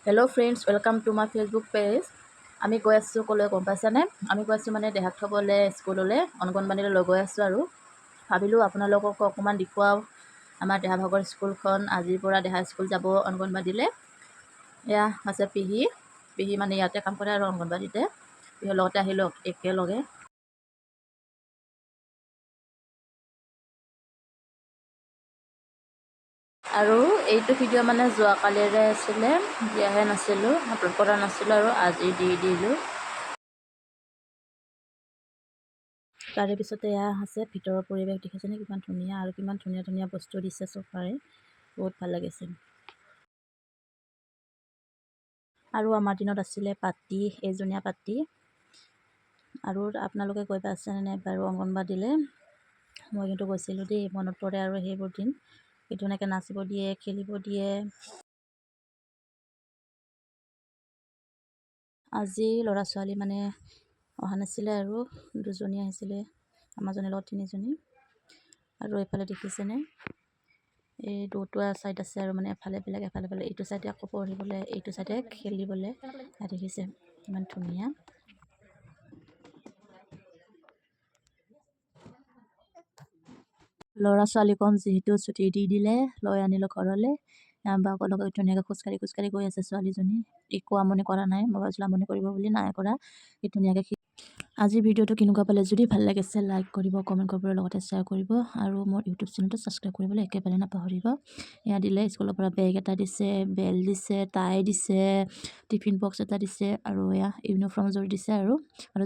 Hello' friends, welcome to my Facebook page. আমি গৈ আছোঁ ক'লৈ গম পাইছানে? আমি গৈ আছোঁ মানে দেহাক থ'বলৈ স্কুললৈ, অংগনবাড়ীলৈ লৈ গৈ আছোঁ আৰু ভাবিলোঁ আপোনালোককো অকণমান দেখুৱাওঁ আমাৰ দেহা ভাগৰ স্কুলখন। আজিৰ পৰা দেহা স্কুল যাব অংগনবাড়ীলৈ। এয়া আছে পেহী মানে ইয়াতে কাম কৰে আৰু অংগনবাড়ীতে। পেহীৰ লগতে আহিলোঁ একেলগে। আৰু এইটো ভিডিঅ' মানে যোৱাকালিৰে আছিলে, দিয়াহে নাছিলোঁ, আপলোড কৰা নাছিলোঁ আৰু আজি দি দিলোঁ। তাৰে পিছতে এয়া আছে ভিতৰৰ পৰিৱেশ, দেখিছেনে কিমান ধুনীয়া আৰু কিমান ধুনীয়া ধুনীয়া বস্তু দিছে চফাৰে, বহুত ভাল লাগিছিল। আৰু আমাৰ দিনত আছিলে পাতি, এজনীয়া পাতি। আৰু আপোনালোকে গৈ পাইছেনে বাৰু অংগনবাড়ীলৈ? মই কিন্তু গৈছিলোঁ দেই, মনত পৰে আৰু সেইবোৰ দিন। এইটো এনেকৈ নাচিব দিয়ে, খেলিব দিয়ে। আজি ল'ৰা ছোৱালী মানে অহা নাছিলে আৰু দুজনী আহিছিলে, আমাৰজনীৰ লগত তিনিজনী। আৰু এইফালে দেখিছেনে এই দুটা ছাইড আছে আৰু মানে এফালে বেলেগ এফালে বেলেগ, এইটো ছাইডে আকৌ পঢ়িবলৈ, এইটো ছাইডে খেলিবলৈ। দেখিছে ইমান ধুনীয়া। ল'ৰা ছোৱালীকণ যিহেতু ছুটি দি দিলে, লৈ আনিলোঁ ঘৰলৈ। বাকৰ লগত ধুনীয়াকৈ খোজকাঢ়ি গৈ আছে ছোৱালীজনী। একো আমনি কৰা নাই, মই ভাবিছিলোঁ আমনি কৰিব বুলি, নাই কৰা। এই ধুনীয়াকৈ আজিৰ ভিডিঅ'টো কেনেকুৱা পালে, যদি ভাল লাগিছে লাইক কৰিব, কমেণ্ট কৰিব, লগতে শ্বেয়াৰ কৰিব আৰু মোৰ ইউটিউব চেনেলটো ছাবস্ক্ৰাইব কৰিবলৈ একেবাৰে নাপাহৰিব। এয়া দিলে স্কুলৰ পৰা বেগ এটা দিছে, বেল দিছে, টাই দিছে, টিফিন বক্স এটা দিছে আৰু এয়া ইউনিফৰ্মযোৰ দিছে আৰু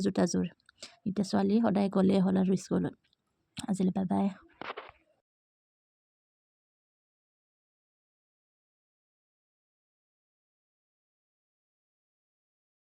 জোতাযোৰ। এতিয়া ছোৱালী সদায় গ'লেই হ'ল আৰু স্কুলত। আজিলৈ বাই বাই।